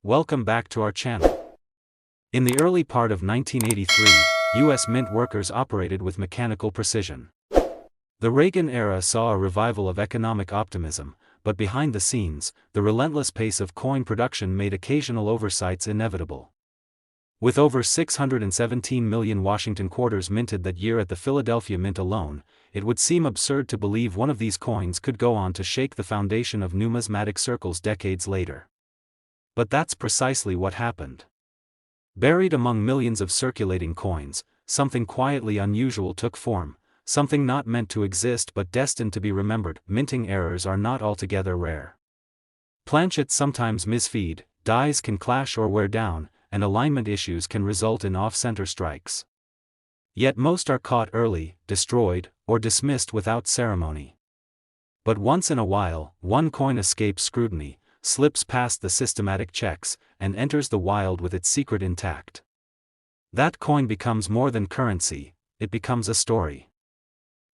Welcome back to our channel. In the early part of 1983, U.S. Mint workers operated with mechanical precision. The Reagan era saw a revival of economic optimism, but behind the scenes, the relentless pace of coin production made occasional oversights inevitable. With over 617 million Washington quarters minted that year at the Philadelphia Mint alone, it would seem absurd to believe one of these coins could go on to shake the foundation of numismatic circles decades later. But that's precisely what happened. Buried among millions of circulating coins, something quietly unusual took form, something not meant to exist but destined to be remembered. Minting errors are not altogether rare. Planchets sometimes misfeed, dies can clash or wear down, and alignment issues can result in off-center strikes. Yet most are caught early, destroyed, or dismissed without ceremony. But once in a while, one coin escapes scrutiny, slips past the systematic checks, and enters the wild with its secret intact. That coin becomes more than currency, it becomes a story.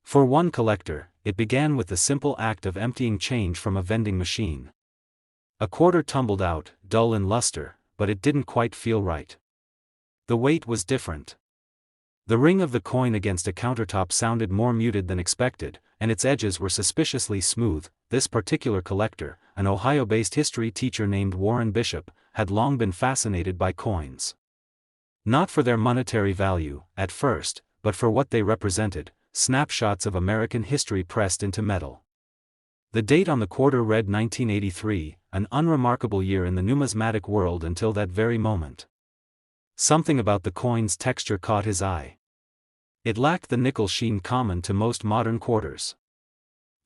For one collector, it began with the simple act of emptying change from a vending machine. A quarter tumbled out, dull in luster, but it didn't quite feel right. The weight was different. The ring of the coin against a countertop sounded more muted than expected, and its edges were suspiciously smooth. This particular collector, an Ohio-based history teacher named Warren Bishop, had long been fascinated by coins. Not for their monetary value, at first, but for what they represented, snapshots of American history pressed into metal. The date on the quarter read 1983, an unremarkable year in the numismatic world until that very moment. Something about the coin's texture caught his eye. It lacked the nickel sheen common to most modern quarters.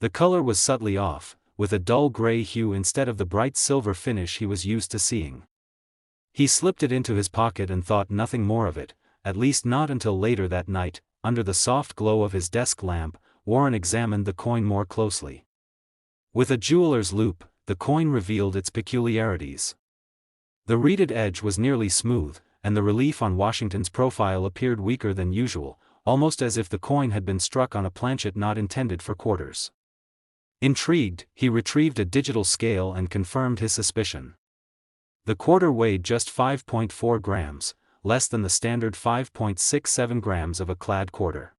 The color was subtly off, with a dull gray hue instead of the bright silver finish he was used to seeing. He slipped it into his pocket and thought nothing more of it, at least not until later that night. Under the soft glow of his desk lamp, Warren examined the coin more closely. With a jeweler's loupe, the coin revealed its peculiarities. The reeded edge was nearly smooth, and the relief on Washington's profile appeared weaker than usual, almost as if the coin had been struck on a planchet not intended for quarters. Intrigued, he retrieved a digital scale and confirmed his suspicion. The quarter weighed just 5.4 grams, less than the standard 5.67 grams of a clad quarter.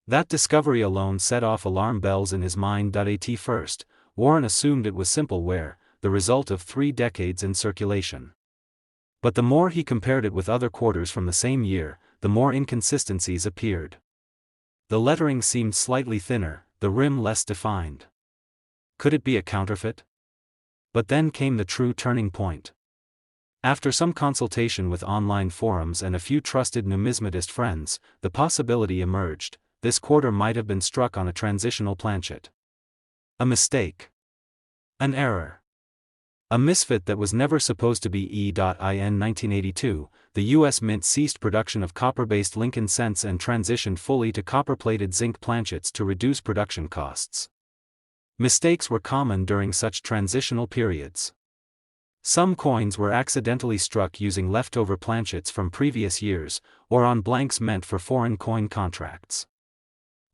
That discovery alone set off alarm bells in his mind. At first, Warren assumed it was simple wear, the result of 3 decades in circulation. But the more he compared it with other quarters from the same year, the more inconsistencies appeared. The lettering seemed slightly thinner, the rim less defined. Could it be a counterfeit? But then came the true turning point. After some consultation with online forums and a few trusted numismatist friends, the possibility emerged: this quarter might have been struck on a transitional planchet. A mistake. An error. A misfit that was never supposed to be. In 1982, the U.S. Mint ceased production of copper-based Lincoln cents and transitioned fully to copper-plated zinc planchets to reduce production costs. Mistakes were common during such transitional periods. Some coins were accidentally struck using leftover planchets from previous years, or on blanks meant for foreign coin contracts.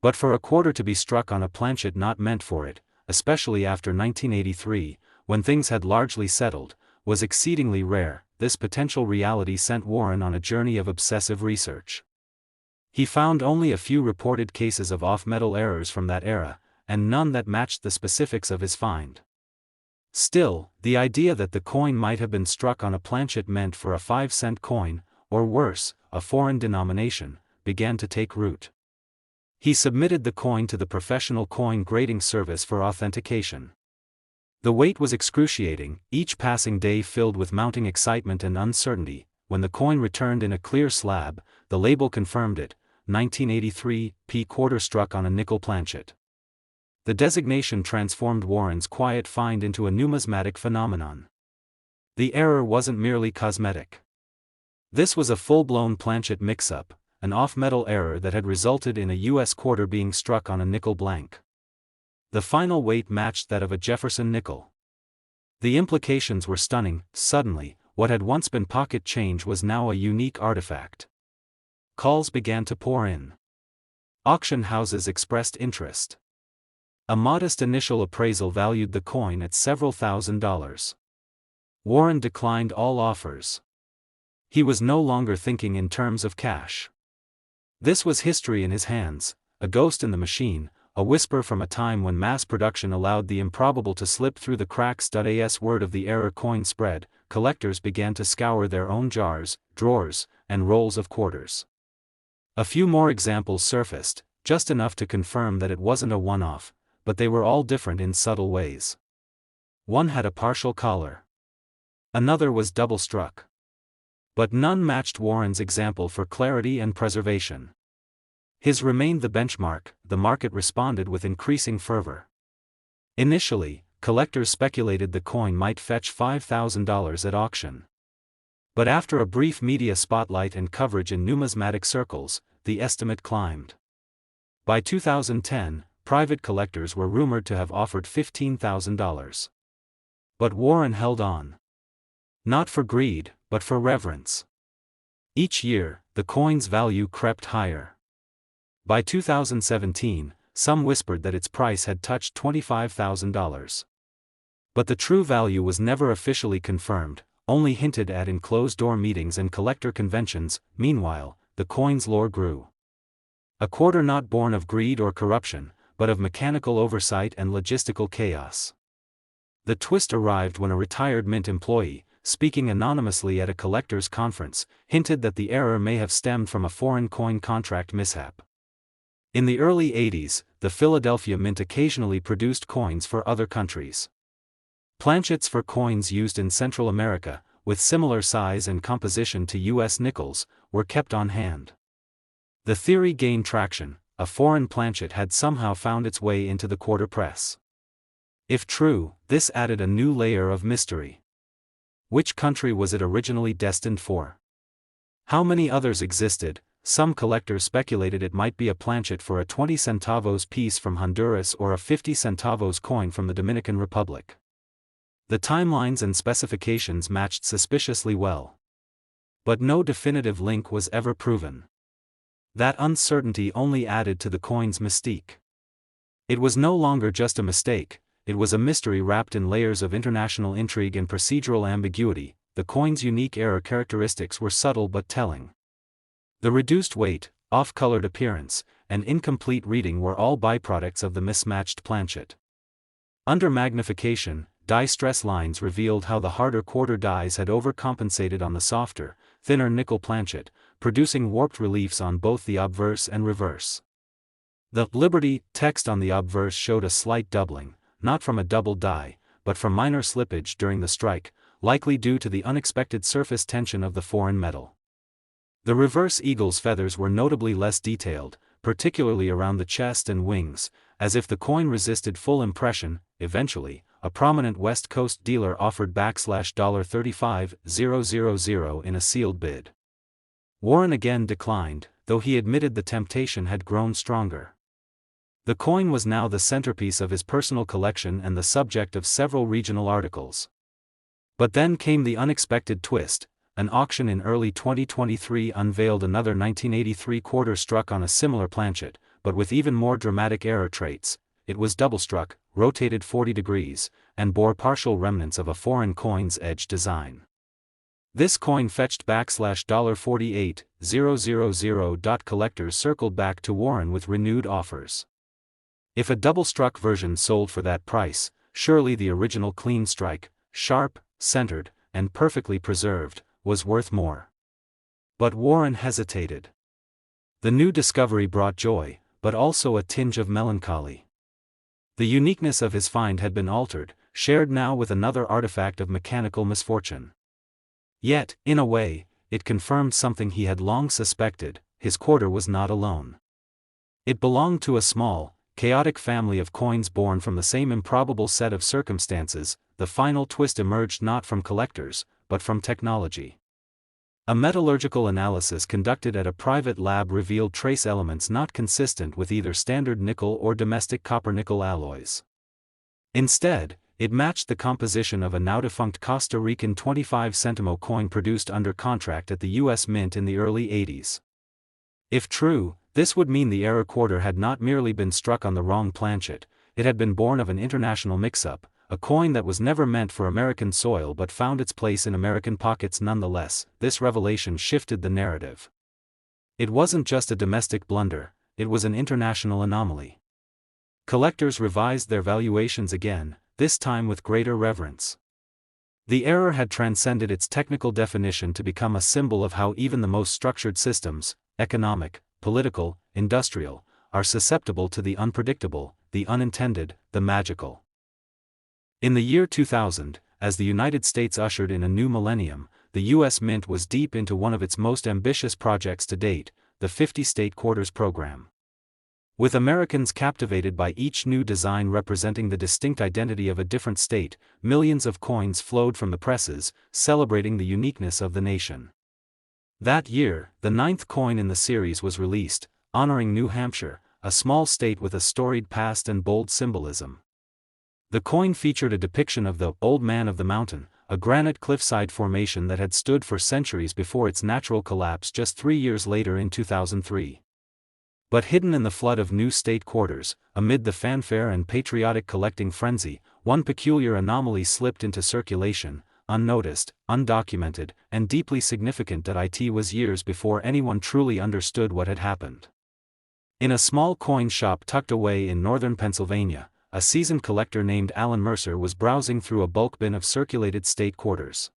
But for a quarter to be struck on a planchet not meant for it, especially after 1983, when things had largely settled, was exceedingly rare. This potential reality sent Warren on a journey of obsessive research. He found only a few reported cases of off-metal errors from that era, and none that matched the specifics of his find. Still, the idea that the coin might have been struck on a planchet meant for a 5-cent coin, or worse, a foreign denomination, began to take root. He submitted the coin to the professional coin grading service for authentication. The wait was excruciating, each passing day filled with mounting excitement and uncertainty. When the coin returned in a clear slab, the label confirmed it: 1983, P quarter struck on a nickel planchet. The designation transformed Warren's quiet find into a numismatic phenomenon. The error wasn't merely cosmetic. This was a full-blown planchet mix-up, an off-metal error that had resulted in a U.S. quarter being struck on a nickel blank. The final weight matched that of a Jefferson nickel. The implications were stunning. Suddenly, what had once been pocket change was now a unique artifact. Calls began to pour in. Auction houses expressed interest. A modest initial appraisal valued the coin at several $1,000s. Warren declined all offers. He was no longer thinking in terms of cash. This was history in his hands, a ghost in the machine, a whisper from a time when mass production allowed the improbable to slip through the cracks. As word of the error coin spread, collectors began to scour their own jars, drawers, and rolls of quarters. A few more examples surfaced, just enough to confirm that it wasn't a one-off, but they were all different in subtle ways. One had a partial collar. Another was double-struck. But none matched Warren's example for clarity and preservation. His remained the benchmark. The market responded with increasing fervor. Initially, collectors speculated the coin might fetch $5,000 at auction. But after a brief media spotlight and coverage in numismatic circles, the estimate climbed. By 2010, private collectors were rumored to have offered $15,000. But Warren held on. Not for greed, but for reverence. Each year, the coin's value crept higher. By 2017, some whispered that its price had touched $25,000. But the true value was never officially confirmed, only hinted at in closed-door meetings and collector conventions. Meanwhile, the coin's lore grew. A quarter not born of greed or corruption, but of mechanical oversight and logistical chaos. The twist arrived when a retired mint employee, speaking anonymously at a collectors' conference, hinted that the error may have stemmed from a foreign coin contract mishap. In the early 80s, the Philadelphia Mint occasionally produced coins for other countries. Planchets for coins used in Central America, with similar size and composition to U.S. nickels, were kept on hand. The theory gained traction: a foreign planchet had somehow found its way into the quarter press. If true, this added a new layer of mystery. Which country was it originally destined for? How many others existed? Some collectors speculated it might be a planchet for a 20 centavos piece from Honduras or a 50 centavos coin from the Dominican Republic. The timelines and specifications matched suspiciously well. But no definitive link was ever proven. That uncertainty only added to the coin's mystique. It was no longer just a mistake, it was a mystery wrapped in layers of international intrigue and procedural ambiguity. The coin's unique error characteristics were subtle but telling. The reduced weight, off-colored appearance, and incomplete reading were all byproducts of the mismatched planchet. Under magnification, die stress lines revealed how the harder quarter dies had overcompensated on the softer, thinner nickel planchet, producing warped reliefs on both the obverse and reverse. The Liberty text on the obverse showed a slight doubling, not from a double die, but from minor slippage during the strike, likely due to the unexpected surface tension of the foreign metal. The reverse eagle's feathers were notably less detailed, particularly around the chest and wings, as if the coin resisted full impression. Eventually, a prominent West Coast dealer offered $35,000 in a sealed bid. Warren again declined, though he admitted the temptation had grown stronger. The coin was now the centerpiece of his personal collection and the subject of several regional articles. But then came the unexpected twist. An auction in early 2023 unveiled another 1983 quarter struck on a similar planchet, but with even more dramatic error traits. It was double-struck, rotated 40 degrees, and bore partial remnants of a foreign coin's edge design. This coin fetched $48,000. Collectors circled back to Warren with renewed offers. If a double-struck version sold for that price, surely the original clean strike, sharp, centered, and perfectly preserved, was worth more. But Warren hesitated. The new discovery brought joy, but also a tinge of melancholy. The uniqueness of his find had been altered, shared now with another artifact of mechanical misfortune. Yet, in a way, it confirmed something he had long suspected: his quarter was not alone. It belonged to a small, chaotic family of coins born from the same improbable set of circumstances. The final twist emerged not from collectors, but from technology. A metallurgical analysis conducted at a private lab revealed trace elements not consistent with either standard nickel or domestic copper-nickel alloys. Instead, it matched the composition of a now-defunct Costa Rican 25-centimo coin produced under contract at the U.S. Mint in the early 80s. If true, this would mean the error quarter had not merely been struck on the wrong planchet, it had been born of an international mix-up, a coin that was never meant for American soil but found its place in American pockets nonetheless. This revelation shifted the narrative. It wasn't just a domestic blunder, it was an international anomaly. Collectors revised their valuations again, this time with greater reverence. The error had transcended its technical definition to become a symbol of how even the most structured systems, economic, political, industrial, are susceptible to the unpredictable, the unintended, the magical. In the year 2000, as the United States ushered in a new millennium, the U.S. Mint was deep into one of its most ambitious projects to date, the 50-state quarters program. With Americans captivated by each new design representing the distinct identity of a different state, millions of coins flowed from the presses, celebrating the uniqueness of the nation. That year, the 9th coin in the series was released, honoring New Hampshire, a small state with a storied past and bold symbolism. The coin featured a depiction of the Old Man of the Mountain, a granite cliffside formation that had stood for centuries before its natural collapse just 3 years later in 2003. But hidden in the flood of new state quarters, amid the fanfare and patriotic collecting frenzy, one peculiar anomaly slipped into circulation, unnoticed, undocumented, and deeply significant that it was years before anyone truly understood what had happened. In a small coin shop tucked away in northern Pennsylvania, a seasoned collector named Alan Mercer was browsing through a bulk bin of circulated state quarters.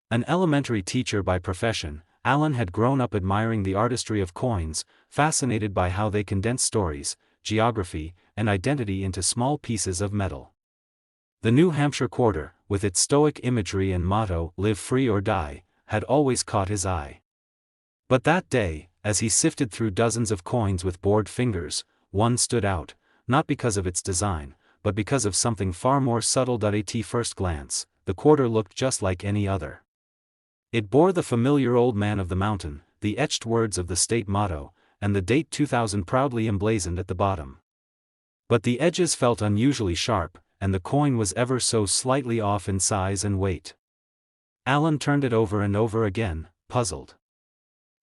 An elementary teacher by profession, Alan had grown up admiring the artistry of coins, fascinated by how they condense stories, geography, and identity into small pieces of metal. The New Hampshire quarter, with its stoic imagery and motto, "Live free or die," had always caught his eye. But that day, as he sifted through dozens of coins with bored fingers, one stood out, not because of its design, but because of something far more subtle. At first glance, the quarter looked just like any other. It bore the familiar Old Man of the Mountain, the etched words of the state motto, and the date 2000 proudly emblazoned at the bottom. But the edges felt unusually sharp, and the coin was ever so slightly off in size and weight. Alan turned it over and over again, puzzled.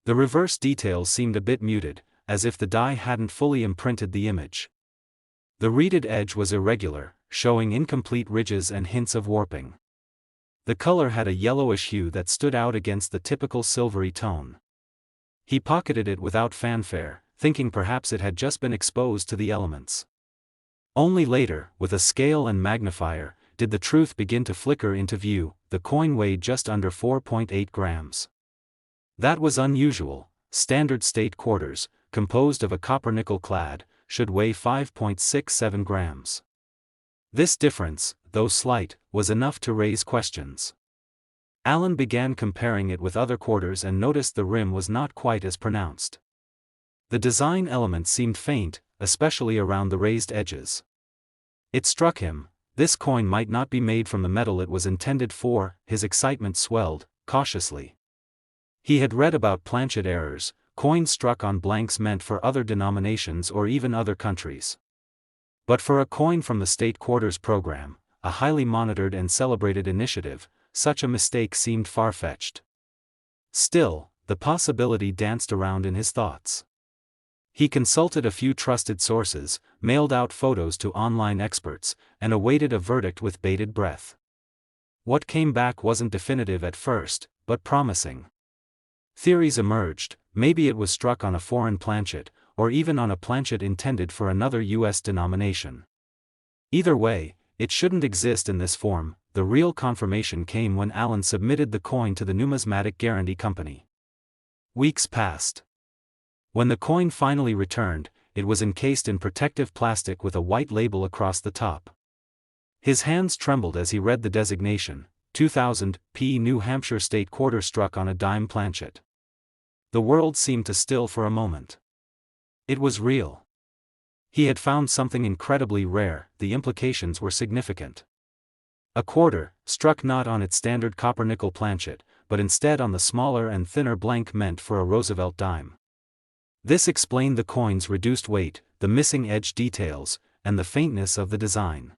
The reverse details seemed a bit muted, as if the die hadn't fully imprinted the image. The reeded edge was irregular, showing incomplete ridges and hints of warping. The color had a yellowish hue that stood out against the typical silvery tone. He pocketed it without fanfare, thinking perhaps it had just been exposed to the elements. Only later, with a scale and magnifier, did the truth begin to flicker into view. The coin weighed just under 4.8 grams. That was unusual. Standard state quarters, composed of a copper-nickel clad, should weigh 5.67 grams. This difference, though slight, was enough to raise questions. Alan began comparing it with other quarters and noticed the rim was not quite as pronounced. The design elements seemed faint, especially around the raised edges. It struck him, this coin might not be made from the metal it was intended for. His excitement swelled, cautiously. He had read about planchet errors, coins struck on blanks meant for other denominations or even other countries. But for a coin from the state quarters program, a highly monitored and celebrated initiative, such a mistake seemed far-fetched. Still, the possibility danced around in his thoughts. He consulted a few trusted sources, mailed out photos to online experts, and awaited a verdict with bated breath. What came back wasn't definitive at first, but promising. Theories emerged: maybe it was struck on a foreign planchet, or even on a planchet intended for another U.S. denomination. Either way, it shouldn't exist in this form. The real confirmation came when Alan submitted the coin to the Numismatic Guarantee Company. Weeks passed. When the coin finally returned, it was encased in protective plastic with a white label across the top. His hands trembled as he read the designation, 2000 P. New Hampshire State Quarter struck on a dime planchet. The world seemed to still for a moment. It was real. He had found something incredibly rare. The implications were significant. A quarter, struck not on its standard copper-nickel planchet, but instead on the smaller and thinner blank meant for a Roosevelt dime. This explained the coin's reduced weight, the missing edge details, and the faintness of the design.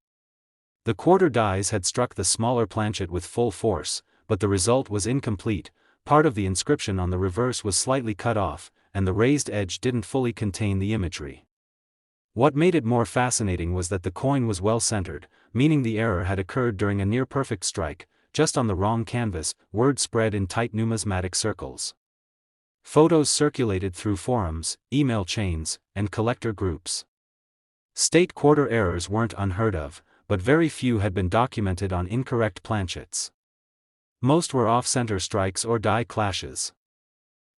The quarter dies had struck the smaller planchet with full force, but the result was incomplete. Part of the inscription on the reverse was slightly cut off, and the raised edge didn't fully contain the imagery. What made it more fascinating was that the coin was well centered, meaning the error had occurred during a near-perfect strike, just on the wrong canvas. Word spread in tight numismatic circles. Photos circulated through forums, email chains, and collector groups. State quarter errors weren't unheard of, but very few had been documented on incorrect planchets. Most were off-center strikes or die clashes.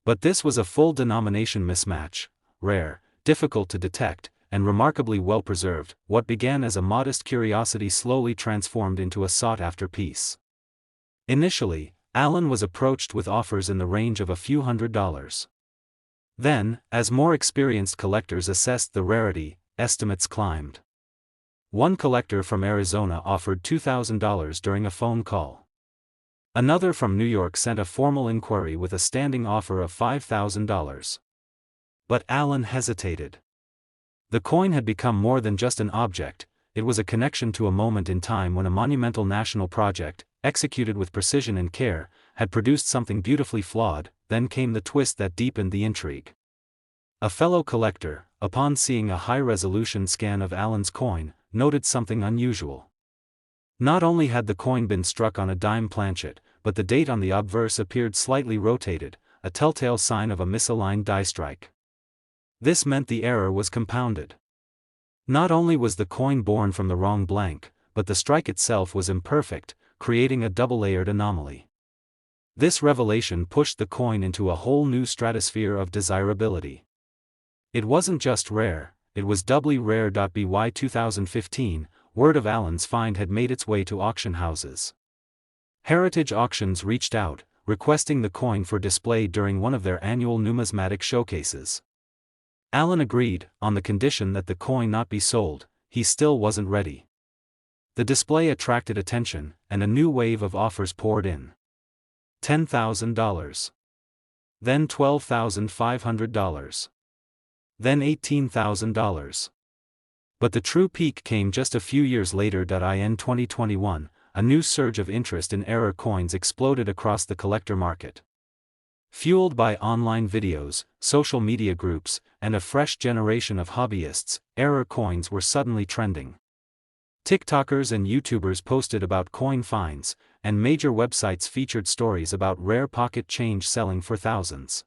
But this was a full denomination mismatch, rare, difficult to detect, and remarkably well preserved. What began as a modest curiosity slowly transformed into a sought-after piece. Initially, Allen was approached with offers in the range of a few $100s. Then, as more experienced collectors assessed the rarity, estimates climbed. One collector from Arizona offered $2,000 during a phone call. Another from New York sent a formal inquiry with a standing offer of $5,000. But Allen hesitated. The coin had become more than just an object, it was a connection to a moment in time when a monumental national project, executed with precision and care, had produced something beautifully flawed. Then came the twist that deepened the intrigue. A fellow collector, upon seeing a high-resolution scan of Allen's coin, noted something unusual. Not only had the coin been struck on a dime planchet, but the date on the obverse appeared slightly rotated, a telltale sign of a misaligned die strike. This meant the error was compounded. Not only was the coin born from the wrong blank, but the strike itself was imperfect, creating a double-layered anomaly. This revelation pushed the coin into a whole new stratosphere of desirability. It wasn't just rare, it was doubly rare. By 2015, word of Allen's find had made its way to auction houses. Heritage Auctions reached out, requesting the coin for display during one of their annual numismatic showcases. Allen agreed, on the condition that the coin not be sold. He still wasn't ready. The display attracted attention, and a new wave of offers poured in. $10,000. Then $12,500. Then $18,000. But the true peak came just a few years later. In 2021, a new surge of interest in error coins exploded across the collector market. Fueled by online videos, social media groups, and a fresh generation of hobbyists, error coins were suddenly trending. TikTokers and YouTubers posted about coin finds, and major websites featured stories about rare pocket change selling for thousands.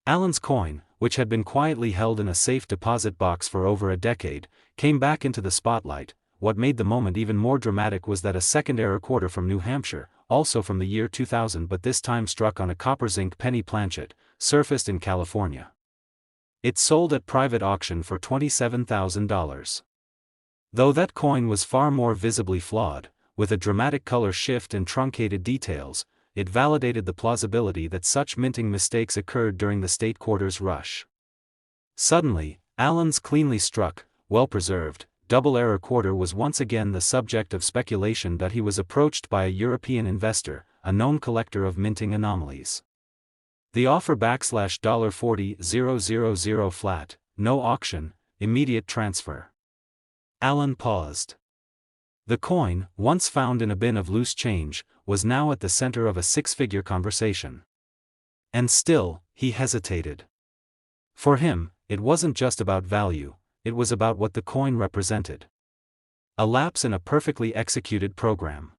Allen's coin, which had been quietly held in a safe deposit box for over a decade, came back into the spotlight. What made the moment even more dramatic was that a second error quarter from New Hampshire, also from the year 2000 but this time struck on a copper zinc penny planchet, surfaced in California. It sold at private auction for $27,000. Though that coin was far more visibly flawed, with a dramatic color shift and truncated details, it validated the plausibility that such minting mistakes occurred during the state quarters rush. Suddenly, Allen's cleanly struck, well-preserved, double error quarter was once again the subject of speculation. He was approached by a European investor, a known collector of minting anomalies. The offer $40,000 flat, no auction, immediate transfer. Allen paused. The coin, once found in a bin of loose change, was now at the center of a six-figure conversation. And still, he hesitated. For him, it wasn't just about value, it was about what the coin represented. A lapse in a perfectly executed program.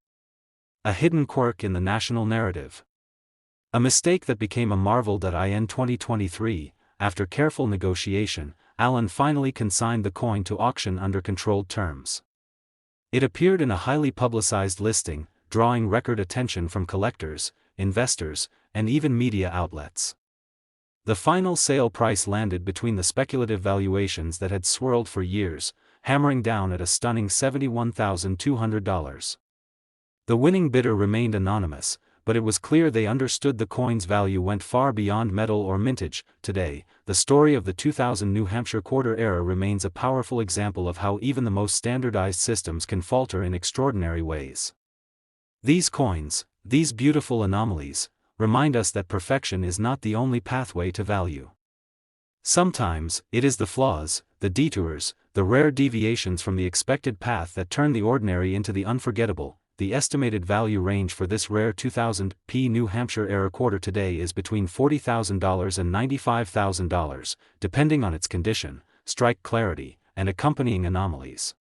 A hidden quirk in the national narrative. A mistake that became a marvel. In 2023, after careful negotiation, Allen finally consigned the coin to auction under controlled terms. It appeared in a highly publicized listing, drawing record attention from collectors, investors, and even media outlets. The final sale price landed between the speculative valuations that had swirled for years, hammering down at a stunning $71,200. The winning bidder remained anonymous, but it was clear they understood the coin's value went far beyond metal or mintage. Today, the story of the 2000 New Hampshire quarter era remains a powerful example of how even the most standardized systems can falter in extraordinary ways. These coins, these beautiful anomalies, remind us that perfection is not the only pathway to value. Sometimes, it is the flaws, the detours, the rare deviations from the expected path that turn the ordinary into the unforgettable. The estimated value range for this rare 2000p New Hampshire era quarter today is between $40,000 and $95,000, depending on its condition, strike clarity, and accompanying anomalies.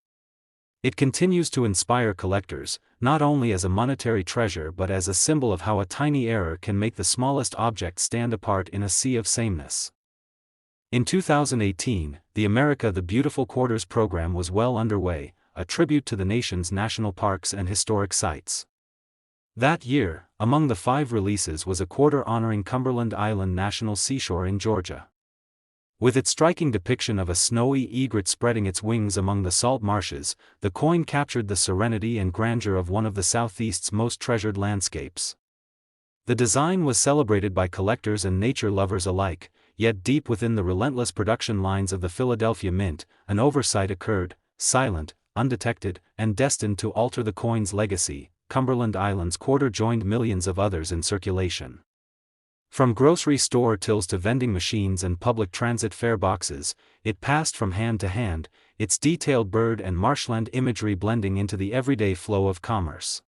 It continues to inspire collectors, not only as a monetary treasure but as a symbol of how a tiny error can make the smallest object stand apart in a sea of sameness. In 2018, the America the Beautiful Quarters program was well underway, a tribute to the nation's national parks and historic sites. That year, among the 5 releases was a quarter honoring Cumberland Island National Seashore in Georgia. With its striking depiction of a snowy egret spreading its wings among the salt marshes, the coin captured the serenity and grandeur of one of the Southeast's most treasured landscapes. The design was celebrated by collectors and nature lovers alike, yet deep within the relentless production lines of the Philadelphia Mint, an oversight occurred, silent, undetected, and destined to alter the coin's legacy. Cumberland Island's quarter joined millions of others in circulation. From grocery store tills to vending machines and public transit fare boxes, it passed from hand to hand, its detailed bird and marshland imagery blending into the everyday flow of commerce.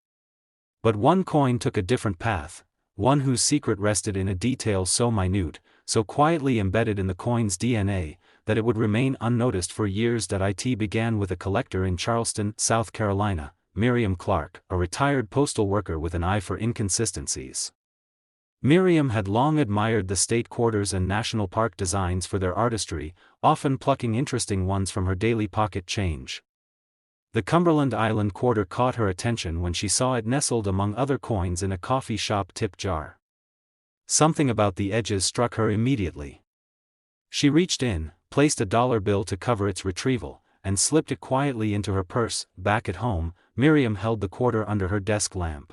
But one coin took a different path, one whose secret rested in a detail so minute, so quietly embedded in the coin's DNA, that it would remain unnoticed for years. It began with a collector in Charleston, South Carolina, Miriam Clark, a retired postal worker with an eye for inconsistencies. Miriam had long admired the state quarters and national park designs for their artistry, often plucking interesting ones from her daily pocket change. The Cumberland Island quarter caught her attention when she saw it nestled among other coins in a coffee shop tip jar. Something about the edges struck her immediately. She reached in, placed a dollar bill to cover its retrieval, and slipped it quietly into her purse. Back at home, Miriam held the quarter under her desk lamp.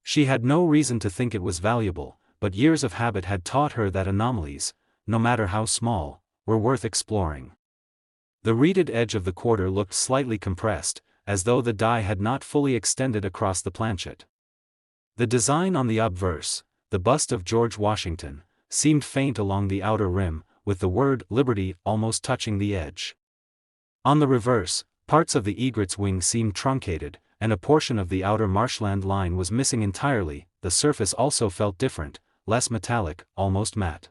She had no reason to think it was valuable, but years of habit had taught her that anomalies, no matter how small, were worth exploring. The reeded edge of the quarter looked slightly compressed, as though the die had not fully extended across the planchet. The design on the obverse, the bust of George Washington, seemed faint along the outer rim, with the word Liberty almost touching the edge. On the reverse, parts of the egret's wing seemed truncated, and a portion of the outer marshland line was missing entirely. The surface also felt different, less metallic, almost matte.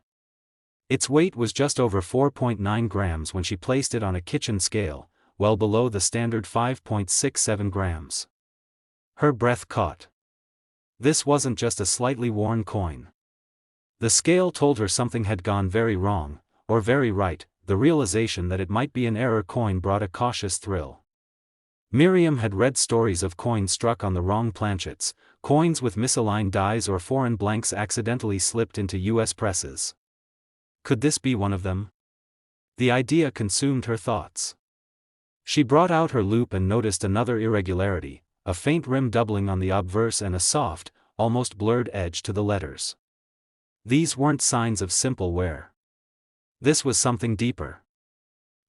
Its weight was just over 4.9 grams when she placed it on a kitchen scale, well below the standard 5.67 grams. Her breath caught. This wasn't just a slightly worn coin. The scale told her something had gone very wrong, or very right. The realization that it might be an error coin brought a cautious thrill. Miriam had read stories of coins struck on the wrong planchets, coins with misaligned dies or foreign blanks accidentally slipped into U.S. presses. Could this be one of them? The idea consumed her thoughts. She brought out her loupe and noticed another irregularity, a faint rim doubling on the obverse and a soft, almost blurred edge to the letters. These weren't signs of simple wear. This was something deeper.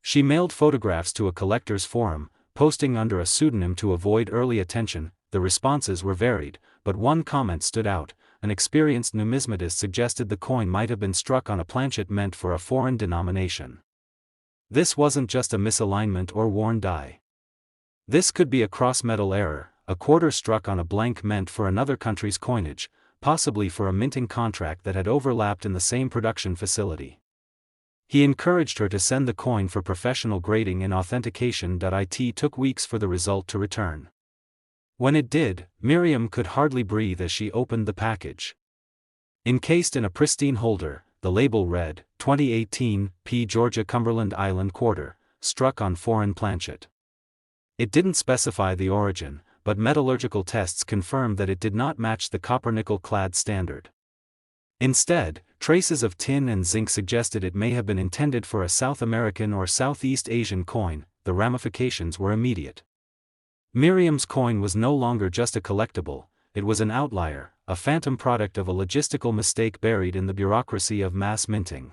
She mailed photographs to a collector's forum, posting under a pseudonym to avoid early attention. The responses were varied, but one comment stood out. An experienced numismatist suggested the coin might have been struck on a planchet meant for a foreign denomination. This wasn't just a misalignment or worn die. This could be a cross-metal error, a quarter struck on a blank meant for another country's coinage, possibly for a minting contract that had overlapped in the same production facility. He encouraged her to send the coin for professional grading and authentication. It took weeks for the result to return. When it did, Miriam could hardly breathe as she opened the package. Encased in a pristine holder, the label read, 2018 P. Georgia Cumberland Island Quarter, struck on foreign planchet. It didn't specify the origin, but metallurgical tests confirmed that it did not match the copper-nickel clad standard. Instead, traces of tin and zinc suggested it may have been intended for a South American or Southeast Asian coin. The ramifications were immediate. Miriam's coin was no longer just a collectible, it was an outlier, a phantom product of a logistical mistake buried in the bureaucracy of mass minting.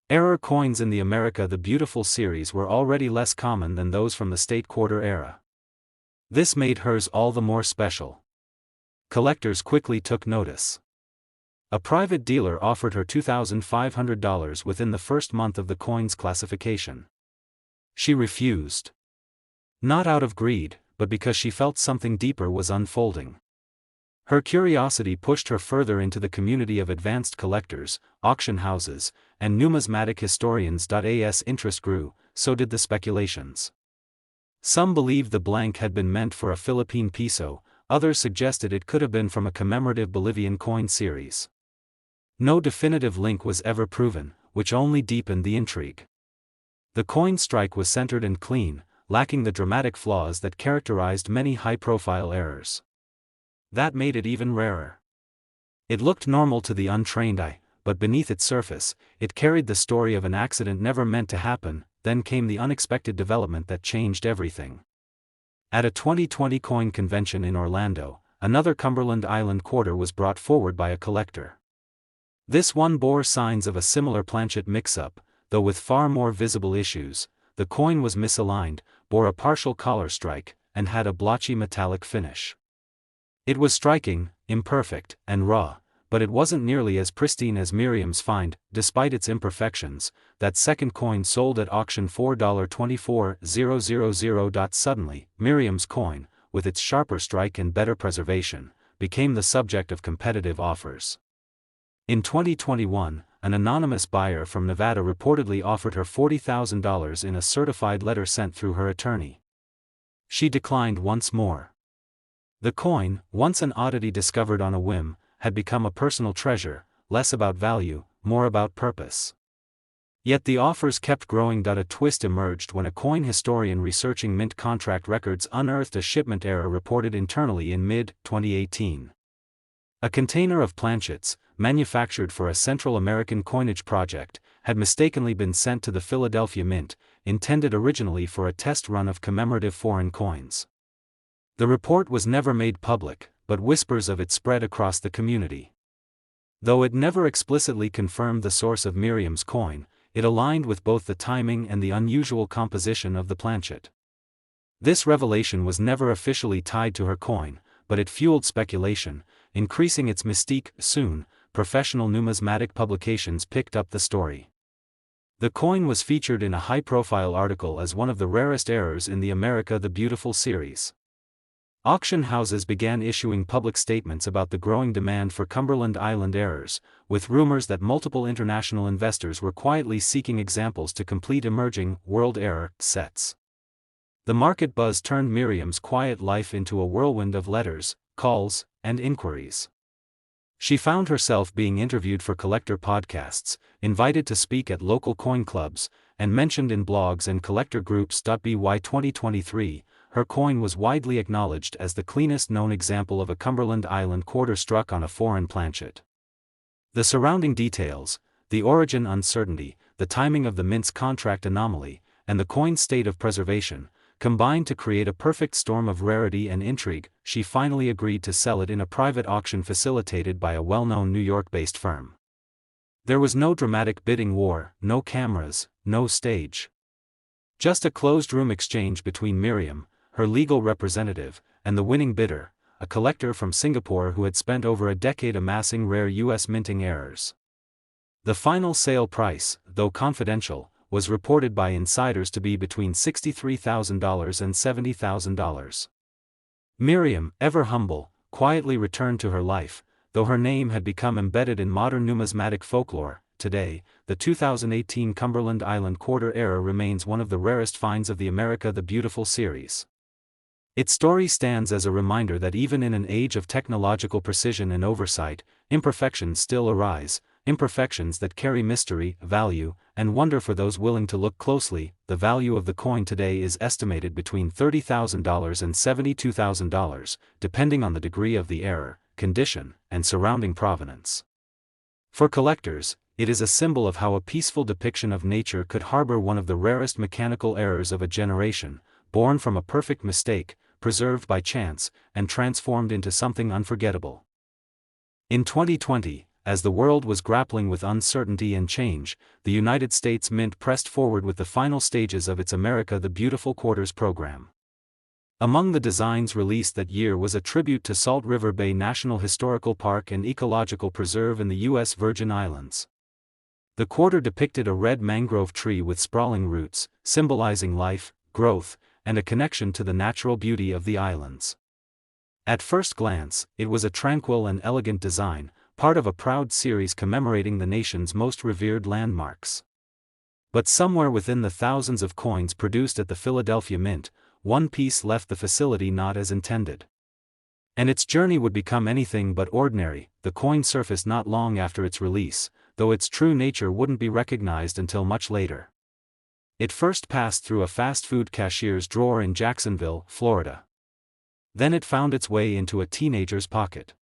Error coins in the America the Beautiful series were already less common than those from the state quarter era. This made hers all the more special. Collectors quickly took notice. A private dealer offered her $2,500 within the first month of the coin's classification. She refused. Not out of greed, but because she felt something deeper was unfolding. Her curiosity pushed her further into the community of advanced collectors, auction houses, and numismatic historians. As interest grew, so did the speculations. Some believed the blank had been meant for a Philippine peso, others suggested it could have been from a commemorative Bolivian coin series. No definitive link was ever proven, which only deepened the intrigue. The coin strike was centered and clean, lacking the dramatic flaws that characterized many high-profile errors. That made it even rarer. It looked normal to the untrained eye, but beneath its surface, it carried the story of an accident never meant to happen. Then came the unexpected development that changed everything. At a 2020 coin convention in Orlando, another Cumberland Island quarter was brought forward by a collector. This one bore signs of a similar planchet mix-up, though with far more visible issues. The coin was misaligned, bore a partial collar strike, and had a blotchy metallic finish. It was striking, imperfect, and raw, but it wasn't nearly as pristine as Miriam's find. Despite its imperfections. That second coin sold at auction $4.24000. Suddenly, Miriam's coin, with its sharper strike and better preservation, became the subject of competitive offers. In 2021, an anonymous buyer from Nevada reportedly offered her $40,000 in a certified letter sent through her attorney. She declined once more. The coin, once an oddity discovered on a whim, had become a personal treasure, less about value, more about purpose. Yet the offers kept growing. A twist emerged when a coin historian researching mint contract records unearthed a shipment error reported internally in mid-2018. A container of planchets, manufactured for a Central American coinage project, had mistakenly been sent to the Philadelphia Mint, intended originally for a test run of commemorative foreign coins. The report was never made public, but whispers of it spread across the community. Though it never explicitly confirmed the source of Miriam's coin, it aligned with both the timing and the unusual composition of the planchet. This revelation was never officially tied to her coin, but it fueled speculation, increasing its mystique. Soon, professional numismatic publications picked up the story. The coin was featured in a high-profile article as one of the rarest errors in the America the Beautiful series. Auction houses began issuing public statements about the growing demand for Cumberland Island errors, with rumors that multiple international investors were quietly seeking examples to complete emerging world error sets. The market buzz turned Miriam's quiet life into a whirlwind of letters, calls, and inquiries. She found herself being interviewed for collector podcasts, invited to speak at local coin clubs, and mentioned in blogs and collector groups. By 2023, her coin was widely acknowledged as the cleanest known example of a Cumberland Island quarter struck on a foreign planchet. The surrounding details, the origin uncertainty, the timing of the mint's contract anomaly, and the coin's state of preservation, combined to create a perfect storm of rarity and intrigue. She finally agreed to sell it in a private auction facilitated by a well-known New York-based firm. There was no dramatic bidding war, no cameras, no stage. Just a closed-room exchange between Miriam, her legal representative, and the winning bidder, a collector from Singapore who had spent over a decade amassing rare U.S. minting errors. The final sale price, though confidential, was reported by insiders to be between $63,000 and $70,000. Miriam, ever humble, quietly returned to her life, though her name had become embedded in modern numismatic folklore. Today, the 2018 Cumberland Island quarter error remains one of the rarest finds of the America the Beautiful series. Its story stands as a reminder that even in an age of technological precision and oversight, imperfections still arise, imperfections that carry mystery, value, and wonder for those willing to look closely. The value of the coin today is estimated between $30,000 and $72,000, depending on the degree of the error, condition, and surrounding provenance. For collectors, it is a symbol of how a peaceful depiction of nature could harbor one of the rarest mechanical errors of a generation, born from a perfect mistake, preserved by chance, and transformed into something unforgettable. In 2020, as the world was grappling with uncertainty and change, the United States Mint pressed forward with the final stages of its America the Beautiful Quarters program. Among the designs released that year was a tribute to Salt River Bay National Historical Park and Ecological Preserve in the U.S. Virgin Islands. The quarter depicted a red mangrove tree with sprawling roots, symbolizing life, growth, and a connection to the natural beauty of the islands. At first glance, it was a tranquil and elegant design, part of a proud series commemorating the nation's most revered landmarks. But somewhere within the thousands of coins produced at the Philadelphia Mint, one piece left the facility not as intended. And its journey would become anything but ordinary. The coin surfaced not long after its release, though its true nature wouldn't be recognized until much later. It first passed through a fast food cashier's drawer in Jacksonville, Florida. Then it found its way into a teenager's pocket.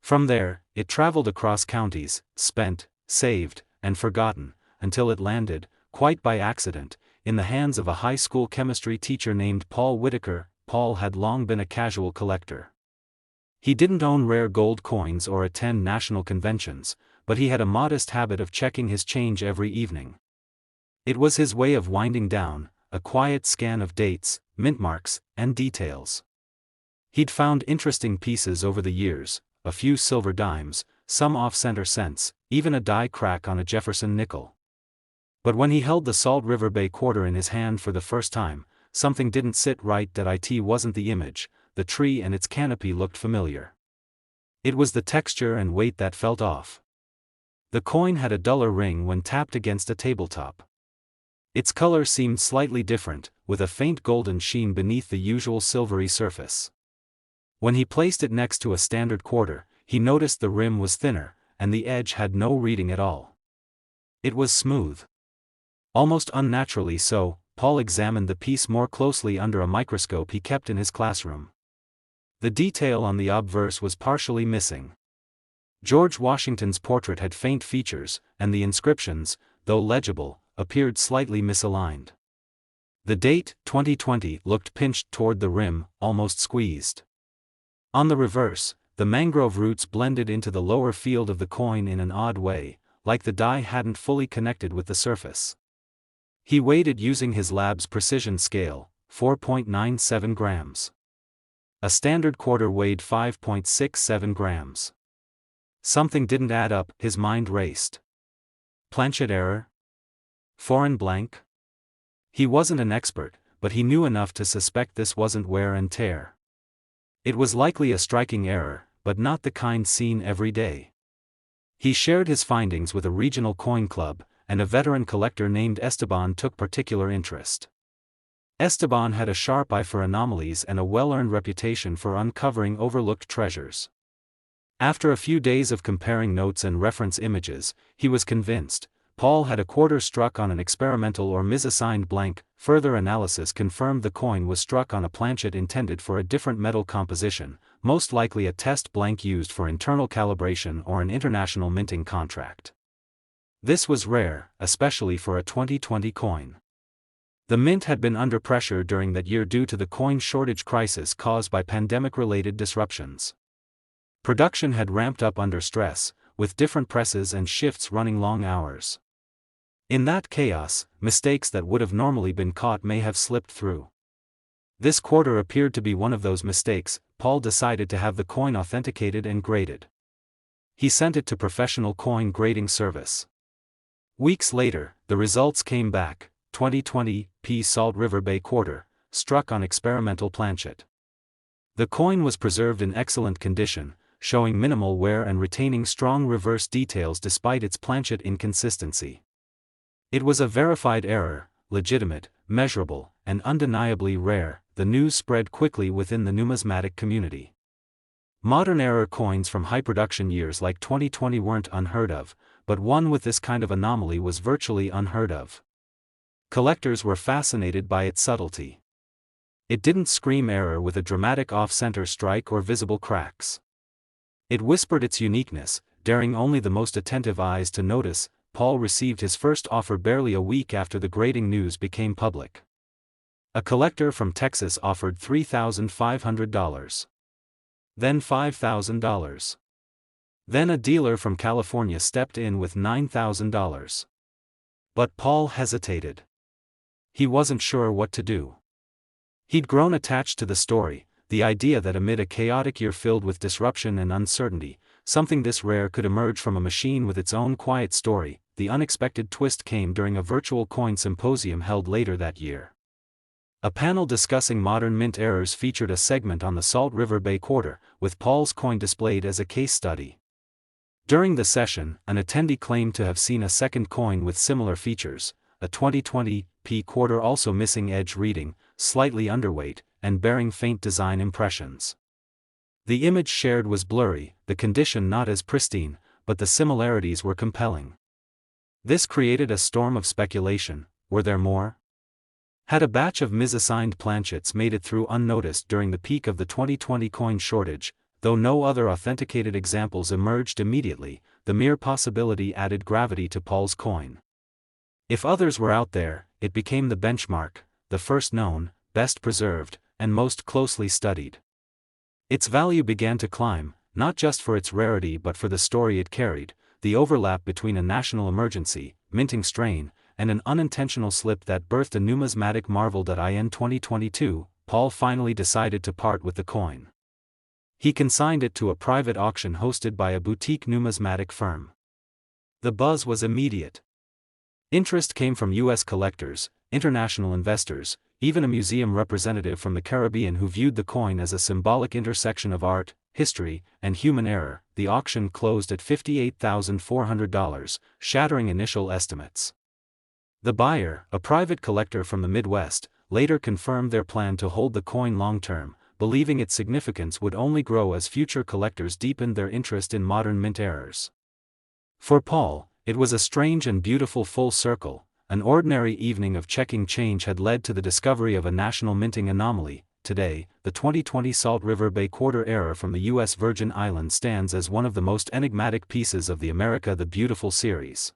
From there, it traveled across counties, spent, saved, and forgotten, until it landed, quite by accident, in the hands of a high school chemistry teacher named Paul Whitaker. Paul had long been a casual collector. He didn't own rare gold coins or attend national conventions, but he had a modest habit of checking his change every evening. It was his way of winding down, a quiet scan of dates, mint marks, and details. He'd found interesting pieces over the years, a few silver dimes, some off-center cents, even a die crack on a Jefferson nickel. But when he held the Salt River Bay quarter in his hand for the first time, something didn't sit right. It wasn't the image. The tree and its canopy looked familiar. It was the texture and weight that felt off. The coin had a duller ring when tapped against a tabletop. Its color seemed slightly different, with a faint golden sheen beneath the usual silvery surface. When he placed it next to a standard quarter, he noticed the rim was thinner, and the edge had no reading at all. It was smooth. Almost unnaturally so. Paul examined the piece more closely under a microscope he kept in his classroom. The detail on the obverse was partially missing. George Washington's portrait had faint features, and the inscriptions, though legible, appeared slightly misaligned. The date, 2020, looked pinched toward the rim, almost squeezed. On the reverse, the mangrove roots blended into the lower field of the coin in an odd way, like the die hadn't fully connected with the surface. He weighed it using his lab's precision scale, 4.97 grams. A standard quarter weighed 5.67 grams. Something didn't add up. His mind raced. Planchet error? Foreign blank? He wasn't an expert, but he knew enough to suspect this wasn't wear and tear. It was likely a striking error, but not the kind seen every day. He shared his findings with a regional coin club, and a veteran collector named Esteban took particular interest. Esteban had a sharp eye for anomalies and a well-earned reputation for uncovering overlooked treasures. After a few days of comparing notes and reference images, he was convinced. Paul had a quarter struck on an experimental or misassigned blank. Further analysis confirmed the coin was struck on a planchet intended for a different metal composition, most likely a test blank used for internal calibration or an international minting contract. This was rare, especially for a 2020 coin. The mint had been under pressure during that year due to the coin shortage crisis caused by pandemic-related disruptions. Production had ramped up under stress, with different presses and shifts running long hours. In that chaos, mistakes that would have normally been caught may have slipped through. This quarter appeared to be one of those mistakes. Paul decided to have the coin authenticated and graded. He sent it to professional coin grading service. Weeks later, the results came back. 2020 P Salt River Bay quarter, struck on experimental planchet. The coin was preserved in excellent condition, showing minimal wear and retaining strong reverse details despite its planchet inconsistency. It was a verified error, legitimate, measurable, and undeniably rare. The news spread quickly within the numismatic community. Modern error coins from high production years like 2020 weren't unheard of, but one with this kind of anomaly was virtually unheard of. Collectors were fascinated by its subtlety. It didn't scream error with a dramatic off-center strike or visible cracks. It whispered its uniqueness, daring only the most attentive eyes to notice. Paul received his first offer barely a week after the grading news became public. A collector from Texas offered $3,500. Then $5,000. Then a dealer from California stepped in with $9,000. But Paul hesitated. He wasn't sure what to do. He'd grown attached to the story, the idea that amid a chaotic year filled with disruption and uncertainty, something this rare could emerge from a machine with its own quiet story. The unexpected twist came during a virtual coin symposium held later that year. A panel discussing modern mint errors featured a segment on the Salt River Bay quarter, with Paul's coin displayed as a case study. During the session, an attendee claimed to have seen a second coin with similar features, a 2020 P quarter also missing edge reading, slightly underweight, and bearing faint design impressions. The image shared was blurry, the condition not as pristine, but the similarities were compelling. This created a storm of speculation. Were there more? Had a batch of misassigned planchets made it through unnoticed during the peak of the 2020 coin shortage? Though no other authenticated examples emerged immediately, the mere possibility added gravity to Paul's coin. If others were out there, it became the benchmark, the first known, best preserved, and most closely studied. Its value began to climb, not just for its rarity but for the story it carried, the overlap between a national emergency, minting strain, and an unintentional slip that birthed a numismatic marvel. In 2022, Paul finally decided to part with the coin. He consigned it to a private auction hosted by a boutique numismatic firm. The buzz was immediate. Interest came from U.S. collectors, international investors, even a museum representative from the Caribbean who viewed the coin as a symbolic intersection of art, history, and human error. The auction closed at $58,400, shattering initial estimates. The buyer, a private collector from the Midwest, later confirmed their plan to hold the coin long-term, believing its significance would only grow as future collectors deepened their interest in modern mint errors. For Paul, it was a strange and beautiful full circle. An ordinary evening of checking change had led to the discovery of a national minting anomaly. Today, the 2020 Salt River Bay quarter error from the U.S. Virgin Islands stands as one of the most enigmatic pieces of the America the Beautiful series.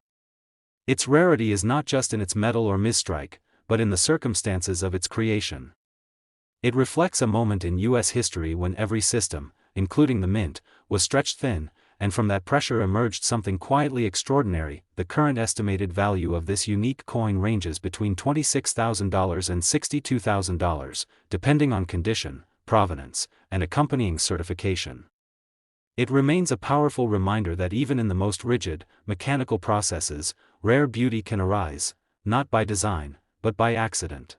Its rarity is not just in its metal or misstrike, but in the circumstances of its creation. It reflects a moment in U.S. history when every system, including the mint, was stretched thin, and from that pressure emerged something quietly extraordinary. The current estimated value of this unique coin ranges between $26,000 and $62,000, depending on condition, provenance, and accompanying certification. It remains a powerful reminder that even in the most rigid, mechanical processes, rare beauty can arise, not by design, but by accident.